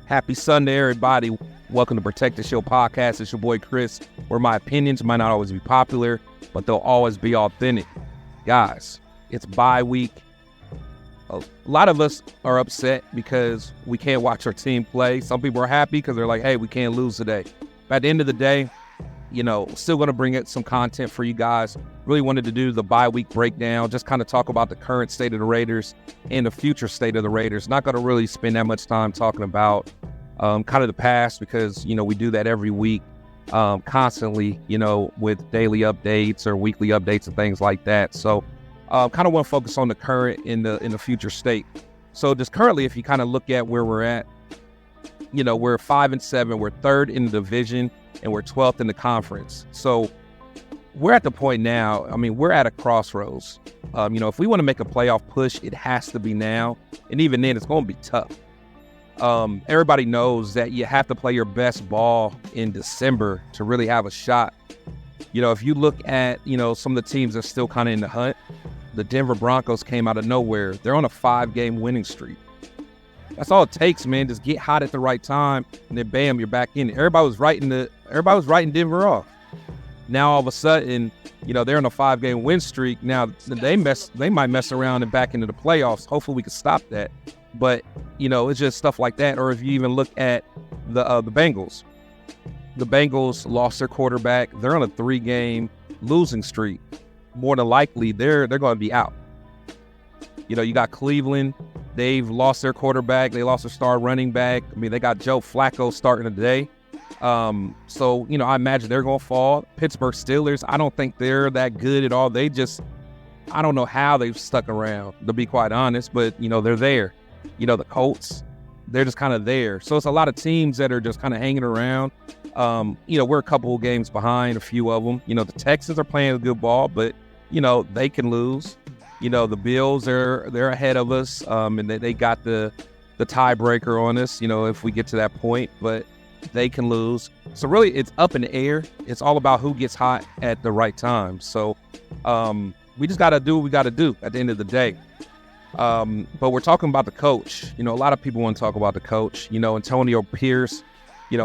Happy Sunday, everybody. Welcome to Protect the Show podcast. It's your boy Chris, where my opinions might not always be popular, but they'll always be authentic. Guys, it's bye week. A lot of us are upset because we can't watch our team play. Some people are happy because they're like, hey, we can't lose today. But at the end of the day, still going to bring it some content for you guys. Really wanted to do the bye week breakdown, just kind of talk about the current state of the Raiders and the future state of the Raiders. Not going to really spend that much time talking about kind of the past because, we do that every week constantly, with daily updates or weekly updates and things like that. So kind of want to focus on the current in the future state. So just currently, if you kind of look at where we're at, we're 5-7, we're third in the division, and we're 12th in the conference. So we're at the point now, we're at a crossroads. If we want to make a playoff push, it has to be now. And even then, it's going to be tough. Everybody knows that you have to play your best ball in December to really have a shot. If you look at, some of the teams that are still kind of in the hunt, the Denver Broncos came out of nowhere. They're on a 5-game winning streak. That's all it takes, man. Just get hot at the right time, and then bam, you're back in it. Everybody was writing Denver off. Now all of a sudden, they're on a 5-game win streak. Now they might mess around and back into the playoffs. Hopefully we can stop that. But it's just stuff like that. Or if you even look at the Bengals, the Bengals lost their quarterback. They're on a 3-game losing streak. More than likely, they're going to be out. You got Cleveland. They've lost their quarterback. They lost their star running back. They got Joe Flacco starting today. So, I imagine they're going to fall. Pittsburgh Steelers, I don't think they're that good at all. I don't know how they've stuck around, to be quite honest, but, they're there. The Colts, they're just kind of there. So it's a lot of teams that are just kind of hanging around. We're a couple of games behind, a few of them. The Texans are playing a good ball, but, they can lose. The Bills, they're ahead of us, and they got the tiebreaker on us, if we get to that point, but they can lose. So really, it's up in the air. It's all about who gets hot at the right time. So we just got to do what we got to do at the end of the day. But we're talking about the coach. A lot of people want to talk about the coach. Antonio Pierce,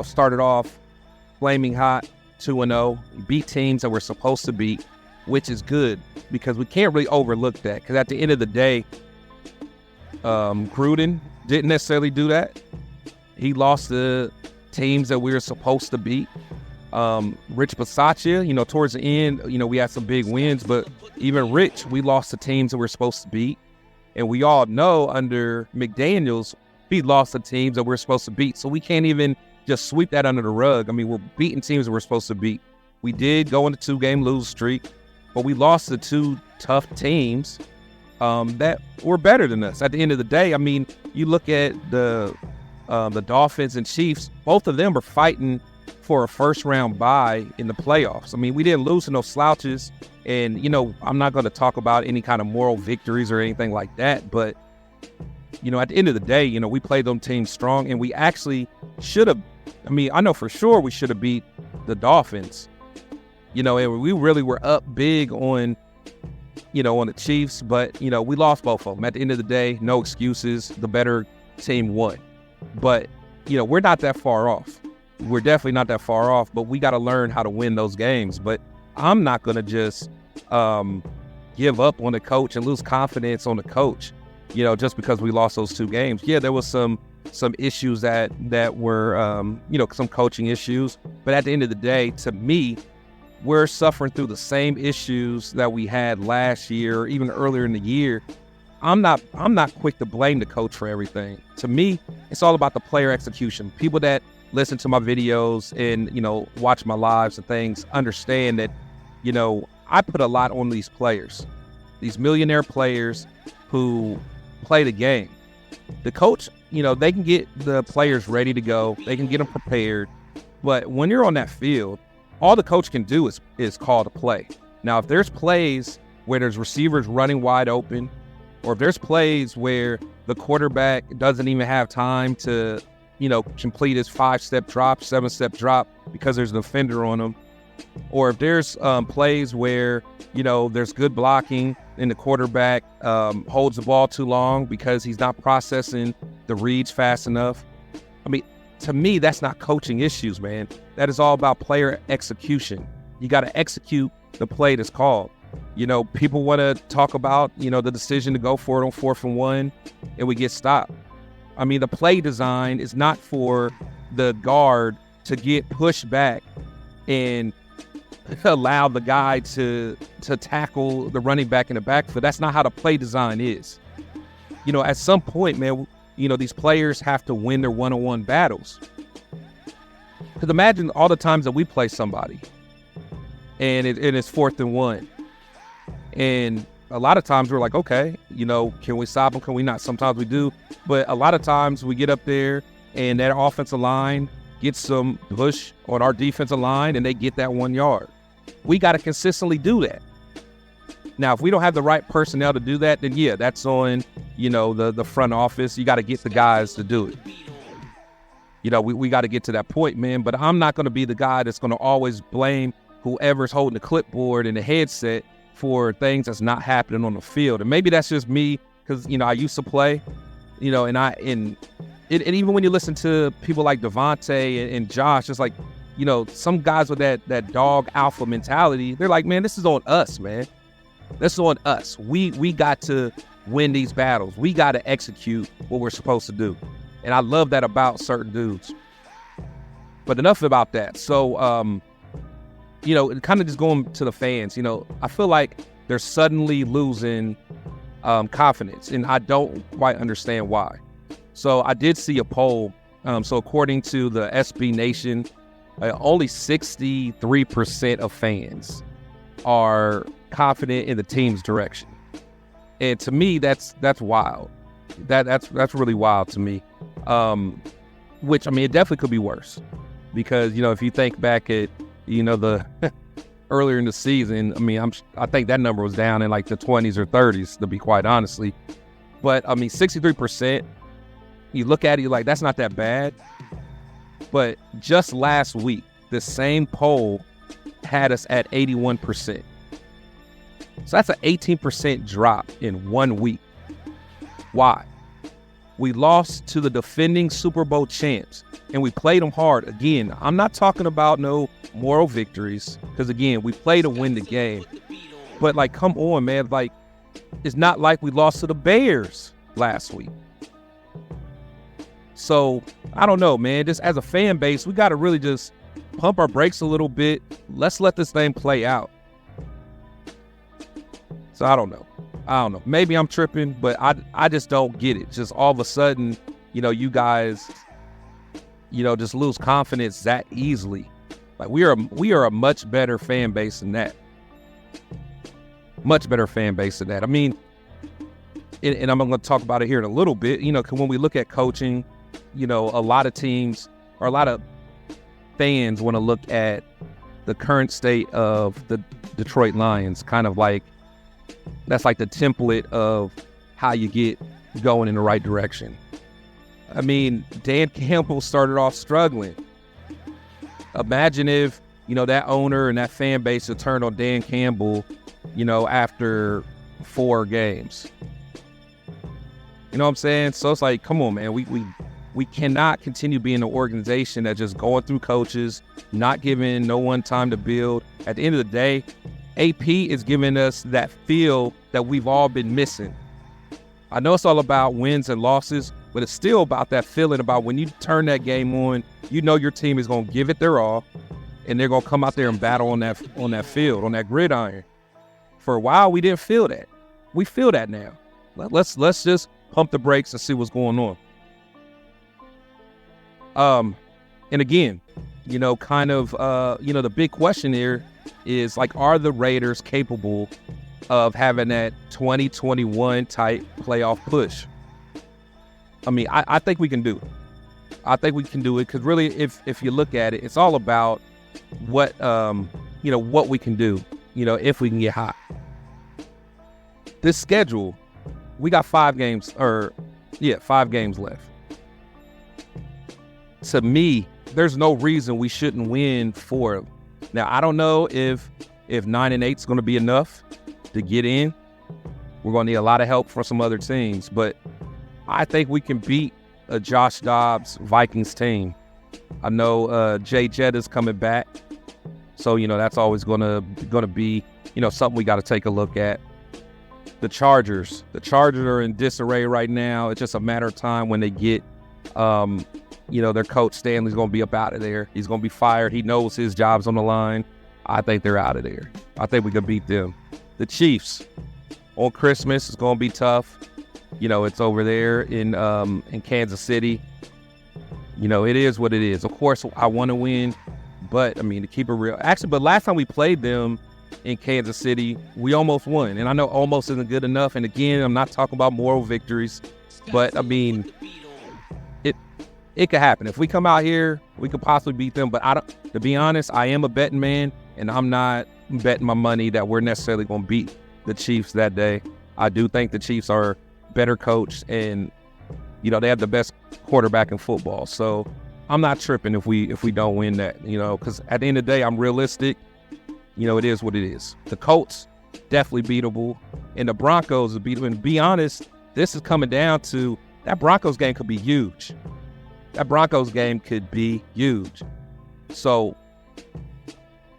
started off flaming hot, 2-0, beat teams that we're supposed to beat, which is good because we can't really overlook that. Because at the end of the day, Gruden didn't necessarily do that. He lost the teams that we were supposed to beat. Rich Bisaccia, towards the end, we had some big wins, but even Rich, we lost the teams that we're supposed to beat. And we all know under McDaniels, he lost the teams that we're supposed to beat. So we can't even just sweep that under the rug. We're beating teams that we're supposed to beat. We did go on a 2-game lose streak, but we lost to 2 tough teams that were better than us. At the end of the day, you look at the Dolphins and Chiefs, both of them are fighting for a first-round bye in the playoffs. We didn't lose to no slouches, and, I'm not going to talk about any kind of moral victories or anything like that, but, at the end of the day, we played them teams strong, and we actually should have, I know for sure we should have beat the Dolphins, and we really were up big on, on the Chiefs, but, we lost both of them. At the end of the day, no excuses. The better team won. But, we're not that far off. We're definitely not that far off, but we got to learn how to win those games. But I'm not going to just give up on the coach and lose confidence on the coach, just because we lost those 2 games. Yeah, there was some issues that were, some coaching issues. But at the end of the day, to me, we're suffering through the same issues that we had last year, even earlier in the year. I'm not quick to blame the coach for everything. To me, it's all about the player execution. People that listen to my videos and, watch my lives and things understand that, I put a lot on these players, these millionaire players who play the game. The coach, they can get the players ready to go. They can get them prepared. But when you're on that field, all the coach can do is call the play. Now, if there's plays where there's receivers running wide open, or if there's plays where the quarterback doesn't even have time to, complete his 5-step drop, 7-step drop because there's an offender on him, or if there's plays where, there's good blocking and the quarterback holds the ball too long because he's not processing the reads fast enough, I mean, to me, that's not coaching issues, man. That is all about player execution. You got to execute the play that's called. People want to talk about, the decision to go for it on 4th and 1, and we get stopped. I mean, the play design is not for the guard to get pushed back and allow the guy to tackle the running back in the backfield. That's not how the play design is. At some point, man, these players have to win their one-on-one battles. Because imagine all the times that we play somebody and it's 4th and 1. And a lot of times we're like, okay, can we stop them? Can we not? Sometimes we do. But a lot of times we get up there and that offensive line gets some push on our defensive line and they get that 1 yard. We got to consistently do that. Now, if we don't have the right personnel to do that, then yeah, that's on, the front office. You got to get the guys to do it. We got to get to that point, man. But I'm not going to be the guy that's going to always blame whoever's holding the clipboard and the headset for things that's not happening on the field. And maybe that's just me because, I used to play, and even when you listen to people like Devontae and Josh, it's like, some guys with that dog alpha mentality, they're like, man, this is on us, man. This is on us. We got to win these battles. We got to execute what we're supposed to do. And I love that about certain dudes. But enough about that. So, kind of just going to the fans, I feel like they're suddenly losing confidence, and I don't quite understand why. So I did see a poll. So according to the SB Nation, only 63% of fans are confident in the team's direction. And to me, that's wild. That's really wild to me. Which, it definitely could be worse. Because, if you think back at, the earlier in the season, I think that number was down in like the 20s or 30s, to be quite honestly. But 63%, you look at it, you're like, that's not that bad. But just last week, the same poll had us at 81%. So that's an 18% drop in 1 week. Why? We lost to the defending Super Bowl champs, and we played them hard. Again, I'm not talking about no moral victories, because, again, we play to win the game. But, come on, man. It's not like we lost to the Bears last week. So, I don't know, man. Just as a fan base, we got to really just pump our brakes a little bit. Let's let this thing play out. So, I don't know. Maybe I'm tripping, but I just don't get it. Just all of a sudden, you guys, just lose confidence that easily. We are a much better fan base than that. Much better fan base than that. And I'm going to talk about it here in a little bit. When we look at coaching, a lot of teams or a lot of fans want to look at the current state of the Detroit Lions, kind of like that's like the template of how you get going in the right direction. Dan Campbell started off struggling. Imagine if, that owner and that fan base had turned on Dan Campbell, after 4 games. You know what I'm saying? So it's like, come on, man. We cannot continue being an organization that's just going through coaches, not giving no one time to build. At the end of the day, AP is giving us that feel that we've all been missing. I know it's all about wins and losses, but it's still about that feeling about when you turn that game on, your team is going to give it their all, and they're going to come out there and battle on that field, on that gridiron. For a while, we didn't feel that. We feel that now. Let's just pump the brakes and see what's going on. And again, the big question here is, are the Raiders capable of having that 2021 type playoff push? I think we can do it. I think we can do it because really, if you look at it, it's all about what we can do, if we can get hot. This schedule, we got 5 games left. To me, there's no reason we shouldn't win 4. Now, I don't know if 9-8 is going to be enough to get in. We're going to need a lot of help from some other teams, but I think we can beat a Josh Dobbs Vikings team. I know Jay Jetta's coming back, so that's always gonna be something we got to take a look at. The Chargers are in disarray right now. It's just a matter of time when they get their coach Stanley's gonna be up out of there. He's gonna be fired. He knows his job's on the line. I think they're out of there. I think we can beat them. The Chiefs on Christmas is gonna be tough. It's over there in Kansas City. It is what it is. Of course, I want to win, but to keep it real. Actually, but last time we played them in Kansas City, we almost won. And I know almost isn't good enough. And again, I'm not talking about moral victories, but it could happen. If we come out here, we could possibly beat them. But to be honest, I am a betting man, and I'm not betting my money that we're necessarily going to beat the Chiefs that day. I do think the Chiefs are better coached, and they have the best quarterback in football. So I'm not tripping if we don't win that, because at the end of the day, I'm realistic. It is what it is. The Colts, definitely beatable, and the Broncos are beatable. And to be honest, this is coming down to that Broncos game could be huge. That Broncos game could be huge. So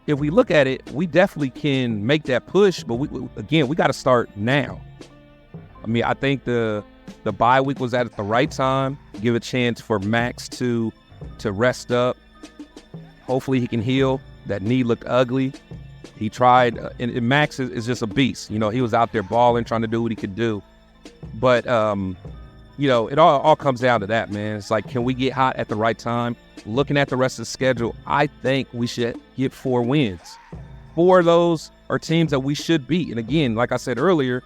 if we look at it, we definitely can make that push, but we got to start now. I think the bye week was at the right time. Give a chance for Max to rest up. Hopefully he can heal. That knee looked ugly. He tried, and Max is just a beast. He was out there balling, trying to do what he could do. But, it all comes down to that, man. It's like, can we get hot at the right time? Looking at the rest of the schedule, I think we should get 4 wins. 4 of those are teams that we should beat. And again, like I said earlier,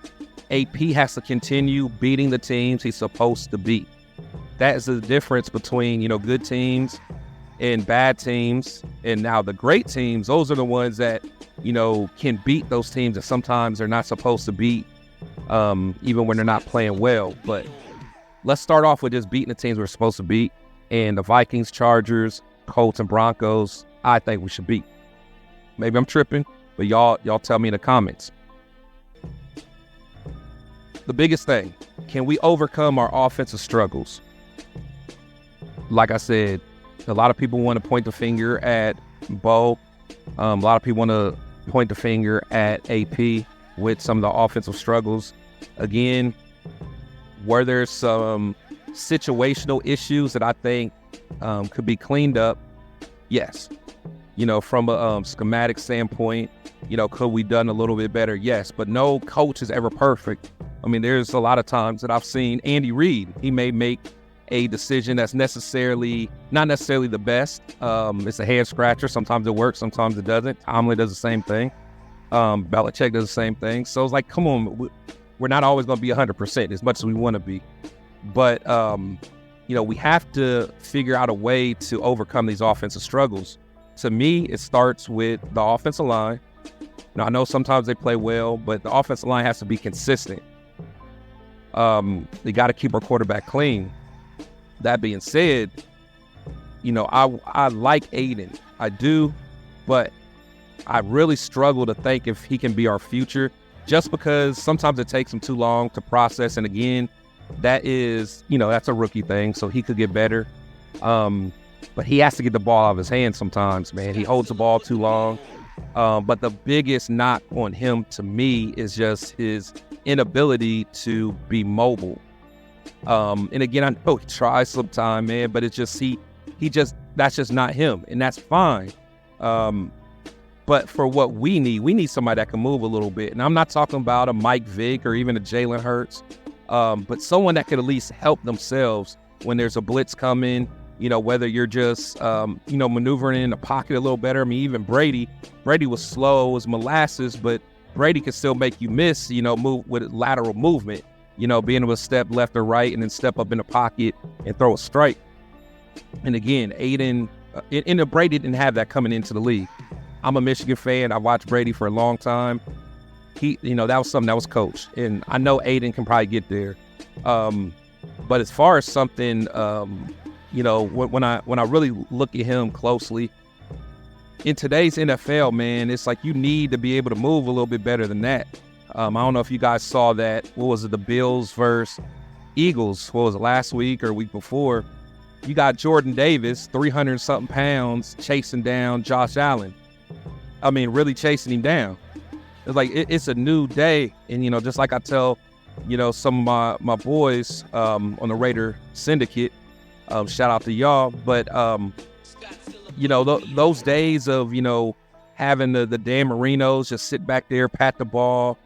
AP has to continue beating the teams he's supposed to beat. That is the difference between, good teams and bad teams. And now the great teams, those are the ones that, can beat those teams that sometimes they're not supposed to beat, even when they're not playing well. But let's start off with just beating the teams we're supposed to beat. And the Vikings, Chargers, Colts, and Broncos, I think we should beat. Maybe I'm tripping, but y'all tell me in the comments. The biggest thing, can we overcome our offensive struggles? Like I said, a lot of people want to point the finger at Bo. A lot of people want to point the finger at AP with some of the offensive struggles. Again, were there some situational issues that I think could be cleaned up? Yes. From a schematic standpoint, could we done a little bit better? Yes, but no coach is ever perfect. There's a lot of times that I've seen Andy Reid. He may make a decision that's not necessarily the best. It's a head scratcher. Sometimes it works, sometimes it doesn't. Tomlin does the same thing. Belichick does the same thing. So it's like, come on, we're not always going to be 100% as much as we want to be. But, we have to figure out a way to overcome these offensive struggles. To me, it starts with the offensive line. I know sometimes they play well, but the offensive line has to be consistent. They got to keep our quarterback clean. That being said, I like Aiden. I do, but I really struggle to think if he can be our future, just because sometimes it takes him too long to process. And again, that is, that's a rookie thing, so he could get better. But he has to get the ball out of his hands sometimes, man. He holds the ball too long. But the biggest knock on him to me is just his inability to be mobile. And again, I know he tries sometimes, man, but it's just that's just not him, and that's fine. But for what we need somebody that can move a little bit. And I'm not talking about a Mike Vick or even a Jalen Hurts, but someone that could at least help themselves when there's a blitz coming. Whether you're just, maneuvering in the pocket a little better. Even Brady was slow as molasses, but Brady can still make you miss, move with lateral movement, being able to step left or right and then step up in the pocket and throw a strike. And again, Aiden, Brady didn't have that coming into the league. I'm a Michigan fan. I watched Brady for a long time. That was something that was coached. And I know Aiden can probably get there. But as far as something, when I really look at him closely, in today's NFL, man, it's like you need to be able to move a little bit better than that. I don't know if you guys saw that. What was it? The Bills versus Eagles, what was it, last week or week before, you got Jordan Davis, 300-something pounds, chasing down Josh Allen. I mean, really chasing him down. It's like it's a new day. And, just like I tell, some of my boys on the Raider Syndicate, shout out to y'all. But, those days of, having the Dan Marinos just sit back there, pat the ball,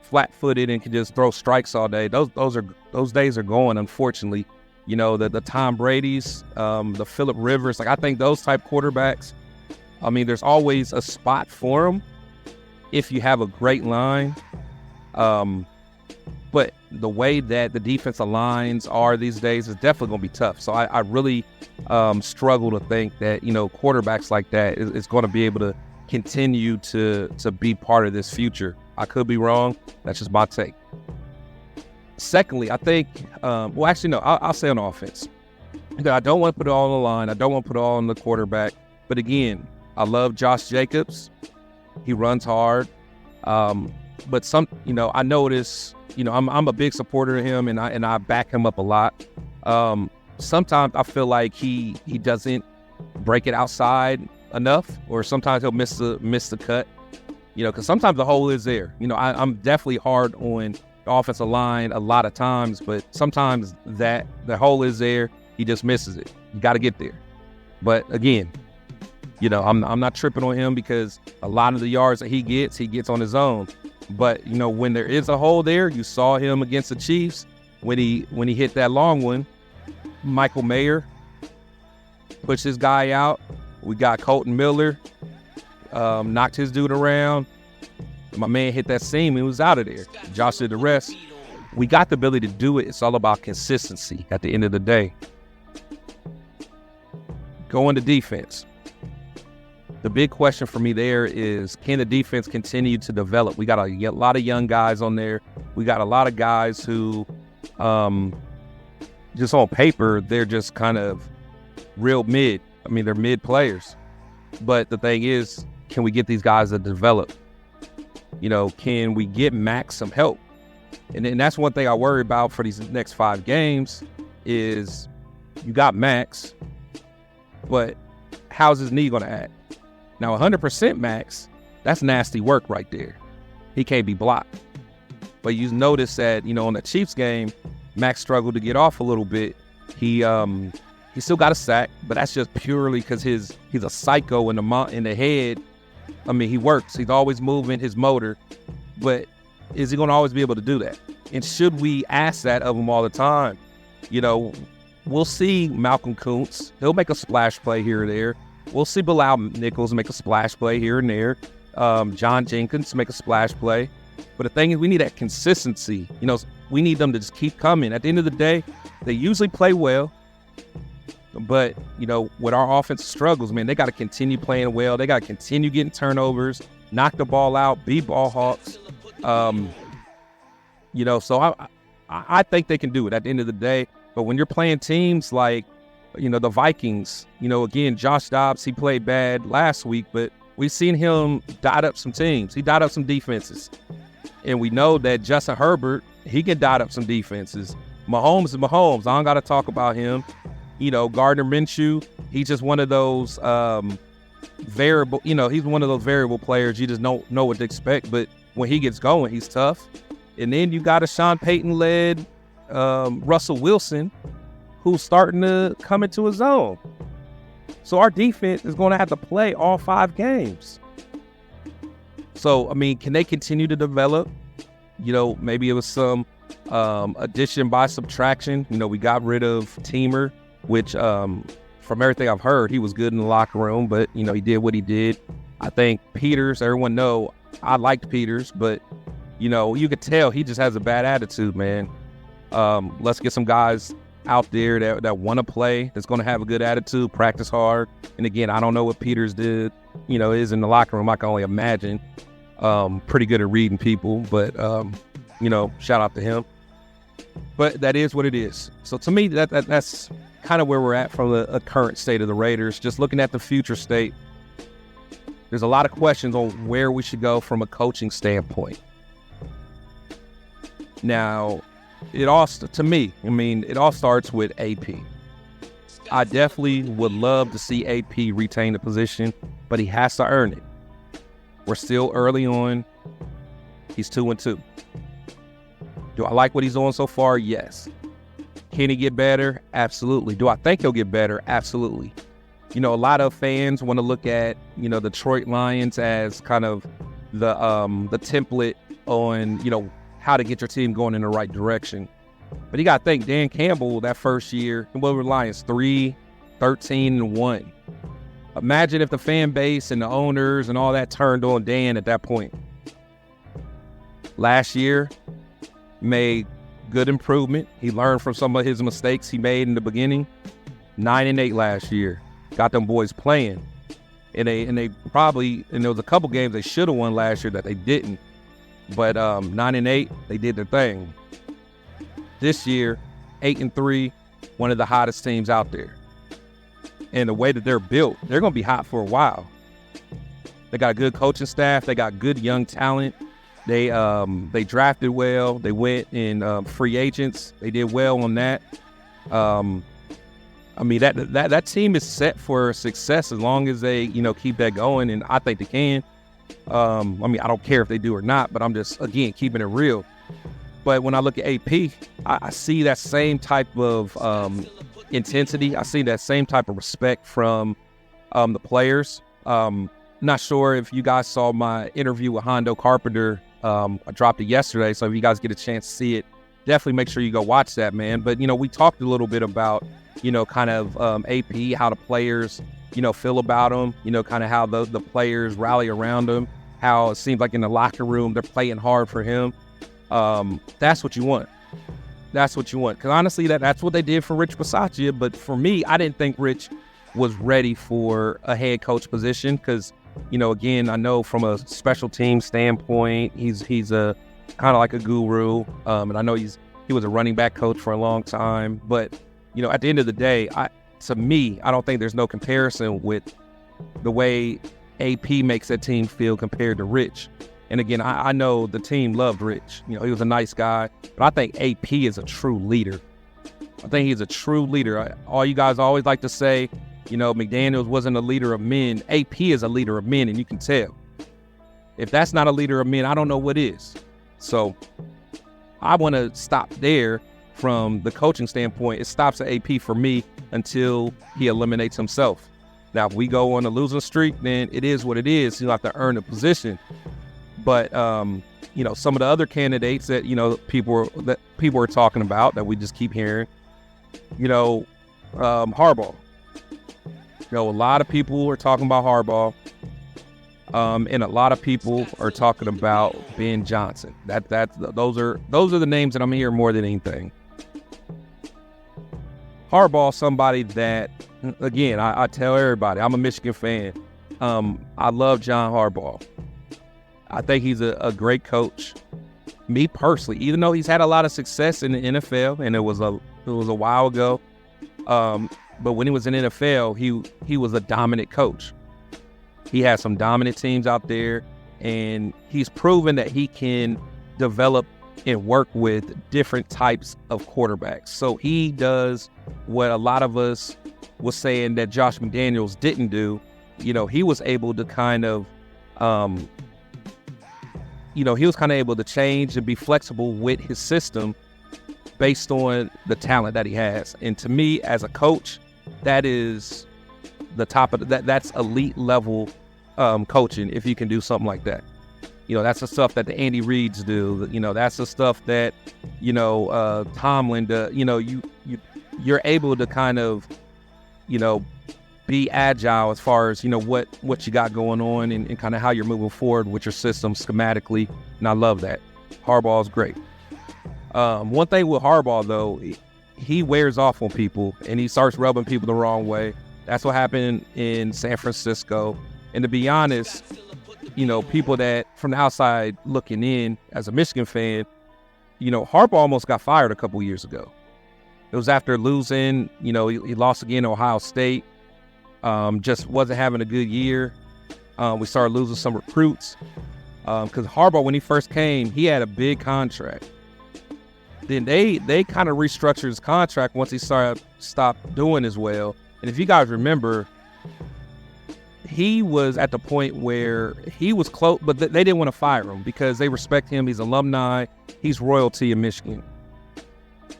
flat-footed and can just throw strikes all day. Those days are going, unfortunately. The Tom Brady's, the Phillip Rivers. Like, I think those type quarterbacks, I mean, there's always a spot for them if you have a great line. But the way that the defensive lines are these days is definitely going to be tough. So I really struggle to think that, quarterbacks like that is going to be able to continue to be part of this future. I could be wrong. That's just my take. Secondly, I think, I'll say on offense. I don't want to put it all on the line. I don't want to put it all on the quarterback. But again, I love Josh Jacobs. He runs hard. But I notice, I'm a big supporter of him and I back him up a lot. Sometimes I feel like he doesn't break it outside enough, or sometimes he'll miss the cut, because sometimes the hole is there. I'm definitely hard on the offensive line a lot of times, but sometimes that the hole is there, he just misses it. You got to get there. But again, I'm not tripping on him because a lot of the yards that he gets on his own. But when there is a hole there, you saw him against the Chiefs when he hit that long one. Michael Mayer pushed his guy out. We got Colton Miller, knocked his dude around. My man hit that seam. He was out of there. Josh did the rest. We got the ability to do it. It's all about consistency at the end of the day. Going to defense. The big question for me there is, can the defense continue to develop? We got a lot of young guys on there. We got a lot of guys who, just on paper, they're just kind of real mid. I mean, they're mid players. But the thing is, can we get these guys to develop? Can we get Max some help? And that's one thing I worry about for these next 5 games is you got Max, but how's his knee going to act? Now, 100% Max, that's nasty work right there. He can't be blocked. But you notice that, on the Chiefs game, Max struggled to get off a little bit. He still got a sack, but that's just purely because he's a psycho in the head. I mean, he works. He's always moving his motor. But is he going to always be able to do that? And should we ask that of him all the time? We'll see Malcolm Kuntz. He'll make a splash play here or there. We'll see Bilal Nichols make a splash play here and there. John Jenkins make a splash play. But the thing is, we need that consistency. We need them to just keep coming. At the end of the day, they usually play well. But, with our offensive struggles, man, they got to continue playing well. They got to continue getting turnovers, knock the ball out, be ball hawks. So I think they can do it at the end of the day. But when you're playing teams like, the Vikings, again, Josh Dobbs, he played bad last week, but we've seen him dot up some teams. He dot up some defenses. And we know that Justin Herbert, he can dot up some defenses. Mahomes is Mahomes. I don't got to talk about him. Gardner Minshew, he's just one of those variable, he's one of those variable players. You just don't know what to expect. But when he gets going, he's tough. And then you got a Sean Payton-led Russell Wilson who's starting to come into his own. So our defense is going to have to play all 5 games. So, I mean, can they continue to develop? Maybe it was some addition by subtraction. We got rid of Teamer, which from everything I've heard, he was good in the locker room, but, he did what he did. I think Peters, everyone know I liked Peters, but, you could tell he just has a bad attitude, man. Let's get some guys out there that want to play, that's going to have a good attitude, practice hard. And again, I don't know what Peters did, is in the locker room. I can only imagine. Pretty good at reading people, but, shout out to him. But that is what it is. So to me, that's kind of where we're at from the current state of the Raiders. Just looking at the future state, there's a lot of questions on where we should go from a coaching standpoint. Now, it all starts with AP. I definitely would love to see AP retain the position, but he has to earn it. We're still early on. He's 2-2. Do I like what he's doing so far? Yes. Can he get better? Absolutely. Do I think he'll get better? Absolutely. A lot of fans want to look at, Detroit Lions as kind of the template on, how to get your team going in the right direction. But you got to think, Dan Campbell, that first year, what were Lions? 3-13-1. Imagine if the fan base and the owners and all that turned on Dan at that point. Last year, made good improvement. He learned from some of his mistakes he made in the beginning. 9-8 last year. Got them boys playing. And they probably, and there was a couple games they should have won last year that they didn't. But 9-8, they did their thing. This year, 8-3, one of the hottest teams out there. And the way that they're built, they're going to be hot for a while. They got a good coaching staff. They got good young talent. They drafted well. They went in free agents. They did well on that. That team is set for success as long as they, keep that going. And I think they can. I don't care if they do or not, but I'm just, again, keeping it real. But when I look at AP, I see that same type of intensity. I see that same type of respect from the players. Not sure if you guys saw my interview with Hondo Carpenter. I dropped it yesterday, so if you guys get a chance to see it, definitely make sure you go watch that, man. But, we talked a little bit about, kind of AP, how the players, feel about him, kind of how the players rally around him, how it seems like in the locker room they're playing hard for him. That's what you want. That's what you want. Because honestly, that's what they did for Rich Bisaccia. But for me, I didn't think Rich was ready for a head coach position because, again, I know from a special team standpoint, he's a kind of like a guru. And I know he was a running back coach for a long time. But, at the end of the day, to me, I don't think there's no comparison with the way AP makes that team feel compared to Rich. And again, I know the team loved Rich. He was a nice guy. But I think AP is a true leader. I think he's a true leader. All you guys always like to say, McDaniels wasn't a leader of men. AP is a leader of men, and you can tell. If that's not a leader of men, I don't know what is. So I want to stop there from the coaching standpoint. It stops at AP for me until he eliminates himself. Now, if we go on a losing streak, then it is what it is. You'll have to earn a position. But, some of the other candidates that, people are talking about that we just keep hearing, Harbaugh. A lot of people are talking about Harbaugh. And a lot of people are talking about Ben Johnson. Those are the names that I'm hearing more than anything. Harbaugh, somebody that, again, I tell everybody, I'm a Michigan fan. I love John Harbaugh. I think he's a great coach. Me personally, even though he's had a lot of success in the NFL, and it was a while ago, but when he was in NFL, he was a dominant coach. He has some dominant teams out there, and he's proven that he can develop and work with different types of quarterbacks. So he does what a lot of us was saying that Josh McDaniels didn't do. He was able to kind of he was kind of able to change and be flexible with his system based on the talent that he has. And to me, as a coach, that is the top of that's elite level coaching if you can do something like that. That's the stuff that the Andy Reids do. That's the stuff that, Tomlin does. You're able to kind of, be agile as far as, what you got going on and kind of how you're moving forward with your system schematically. And I love that. Harbaugh is great. One thing with Harbaugh, though, he wears off on people and he starts rubbing people the wrong way. That's what happened in San Francisco. And to be honest, people that from the outside looking in as a Michigan fan, Harbaugh almost got fired a couple years ago. It was after losing, he lost again to Ohio State. Just wasn't having a good year. We started losing some recruits. Because Harbaugh, when he first came, he had a big contract. then they kind of restructured his contract once he stopped doing as well. And if you guys remember, he was at the point where he was close, but they didn't want to fire him because they respect him. He's alumni. He's royalty in Michigan.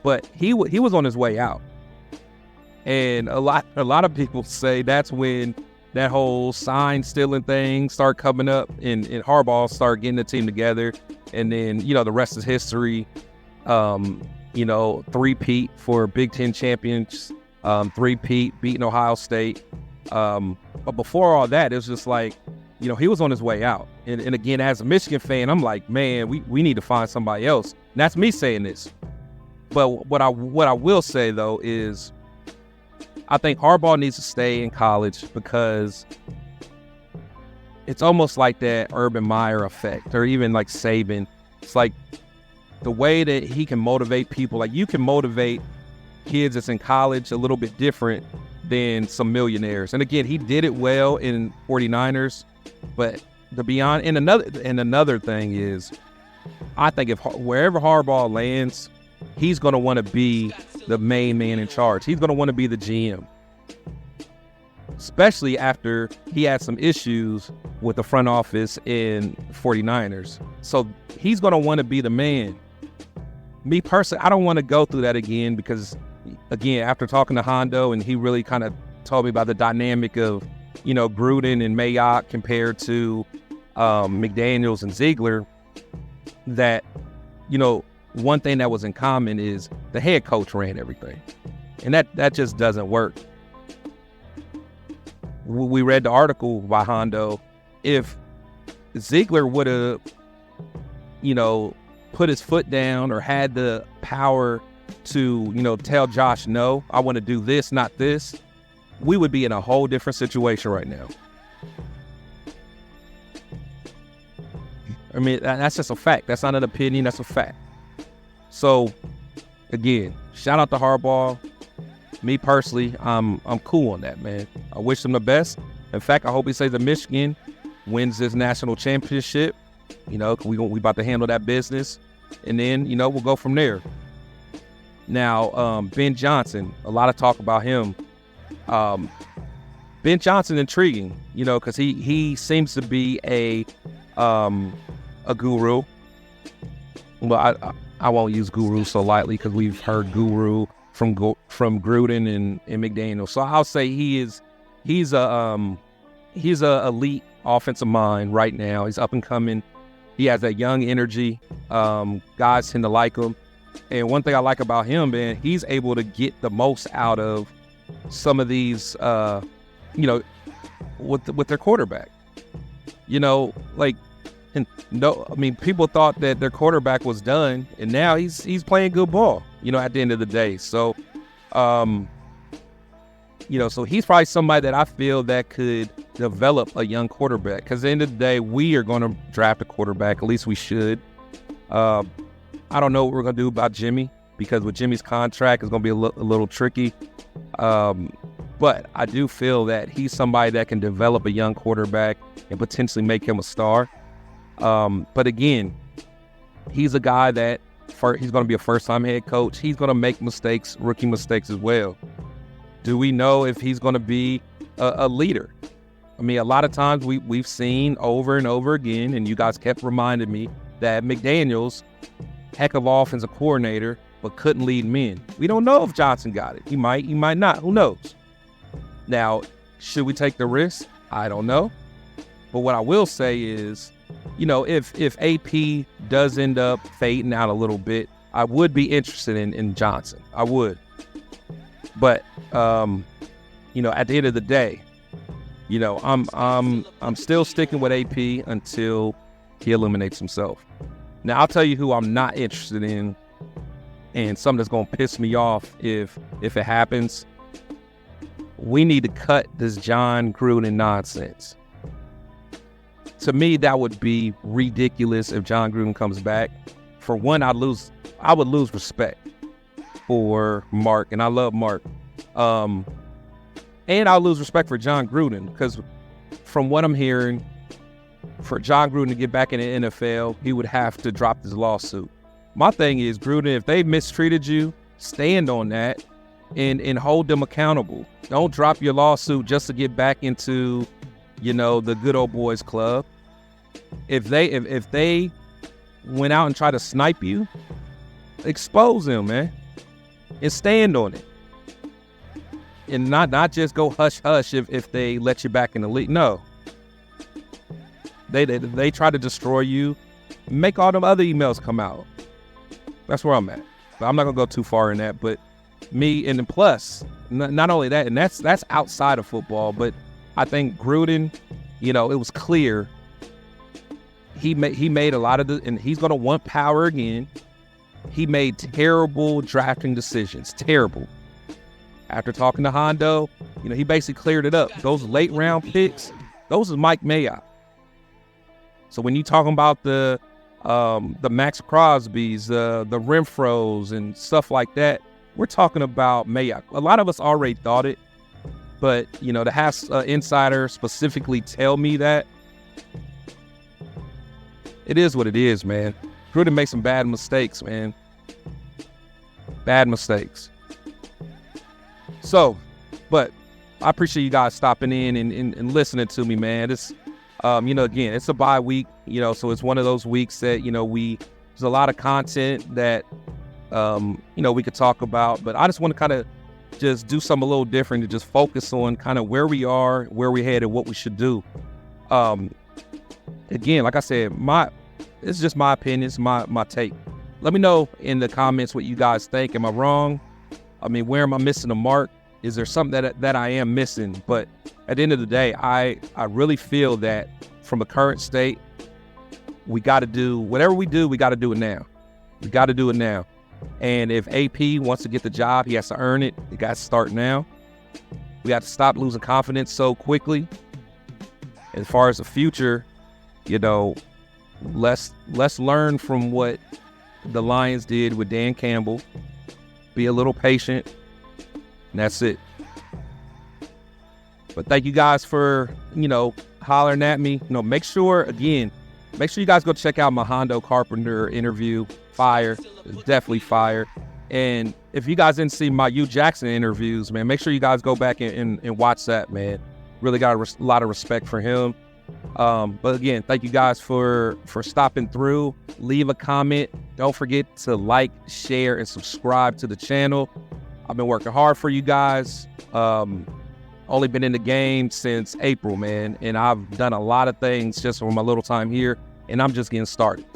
But he was on his way out. And a lot of people say that's when that whole sign stealing thing started coming up, and Harbaugh started getting the team together. And then, the rest is history. Three-peat for Big Ten champions, three-peat beating Ohio State. But before all that, it was just like, he was on his way out. And again, as a Michigan fan, I'm like, man, we need to find somebody else. And that's me saying this. But what I will say, though, is I think Harbaugh needs to stay in college because it's almost like that Urban Meyer effect, or even like Saban. It's like the way that he can motivate people. Like, you can motivate kids that's in college a little bit different than some millionaires. And again, he did it well in 49ers, but another thing is, I think wherever Harbaugh lands, he's going to want to be the main man in charge. He's going to want to be the GM, especially after he had some issues with the front office in 49ers. So he's going to want to be the man. Me personally, I don't want to go through that again because, again, after talking to Honcho, and he really kind of told me about the dynamic of, Gruden and Mayock compared to McDaniels and Ziegler, that, one thing that was in common is the head coach ran everything. And that just doesn't work. We read the article by Honcho. If Ziegler would have, put his foot down or had the power to, tell Josh, no, I want to do this, not this, we would be in a whole different situation right now. I mean, that's just a fact. That's not an opinion. That's a fact. So, again, shout out to Harbaugh. Me personally, I'm cool on that, man. I wish him the best. In fact, I hope he stays at Michigan, wins this national championship. We about to handle that business, and then we'll go from there. Now, Ben Johnson, a lot of talk about him. Ben Johnson, intriguing, because he seems to be a guru. Well, I won't use guru so lightly because we've heard guru from Gruden and McDaniel. So I'll say he's a elite offensive mind right now. He's up and coming. He has that young energy. Guys tend to like him. And one thing I like about him, man, he's able to get the most out of some of these, with their quarterback. People thought that their quarterback was done, and now he's playing good ball, at the end of the day. So, so he's probably somebody that I feel that could develop a young quarterback. Because at the end of the day, we are going to draft a quarterback. At least we should. I don't know what we're going to do about Jimmy, because with Jimmy's contract, it's going to be a little tricky. But I do feel that he's somebody that can develop a young quarterback and potentially make him a star. But again, he's a guy that he's going to be a first-time head coach. He's going to make mistakes, rookie mistakes as well. Do we know if he's going to be a leader? I mean, a lot of times we've seen over and over again, and you guys kept reminding me that McDaniels, heck of offensive coordinator, but couldn't lead men. We don't know if Johnson got it. He might not. Who knows? Now, should we take the risk? I don't know. But what I will say is, if AP does end up fading out a little bit, I would be interested in Johnson. I would. But at the end of the day, I'm still sticking with AP until he eliminates himself. Now, I'll tell you who I'm not interested in, and something that's going to piss me off if it happens. We need to cut this John Gruden nonsense. To me, that would be ridiculous if John Gruden comes back. For one, I would lose respect for Mark, and I love Mark. And I'll lose respect for John Gruden, because from what I'm hearing, for John Gruden to get back in the NFL, he would have to drop his lawsuit. my thing is, Gruden, if they mistreated you, stand on that and hold them accountable. Don't drop your lawsuit just to get back into, the good old boys club. If they went out and tried to snipe you, expose them, man, and stand on it. And not just go hush hush if they let you back in the league. No. They try to destroy you, make all them other emails come out. That's where I'm at. But I'm not gonna go too far in that. But me, and then plus, not only that, and that's outside of football, but I think Gruden, it was clear he made a lot of and he's gonna want power again. He made terrible drafting decisions. Terrible. After talking to Honcho, he basically cleared it up. Those late round picks, those are Mike Mayock. So when you talking about the Max Crosbys, the Renfros and stuff like that, we're talking about Mayock. A lot of us already thought it, but to have an insider specifically tell me that, it is what it is, man. Gruden made some bad mistakes, man. Bad mistakes. So, but I appreciate you guys stopping in and listening to me, man. It's, again, it's a bye week, so it's one of those weeks that, there's a lot of content that, we could talk about, but I just want to kind of just do something a little different and just focus on kind of where we are, where we're headed, what we should do. Again, like I said, it's just my opinions, my take. Let me know in the comments what you guys think. Am I wrong? I mean, where am I missing the mark? Is there something that I am missing? But at the end of the day, I really feel that from a current state, we got to do whatever we do. We got to do it now. We got to do it now. And if AP wants to get the job, he has to earn it. He got to start now. We got to stop losing confidence so quickly. As far as the future, let's learn from what the Lions did with Dan Campbell. Be a little patient, and that's it. But thank you guys for, hollering at me. Make sure you guys go check out my Hondo Carpenter interview. Fire. It's definitely fire. And if you guys didn't see my Hugh Jackson interviews, man, make sure you guys go back and watch that, man. Really got a lot of respect for him. But again, thank you guys for stopping through. Leave a comment. Don't forget to like, share, and subscribe to the channel. I've been working hard for you guys. Only been in the game since April, man. And I've done a lot of things just for my little time here. And I'm just getting started.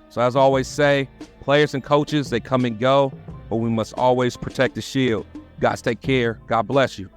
So as I always say, players and coaches, they come and go. But we must always protect the shield. You guys take care. God bless you.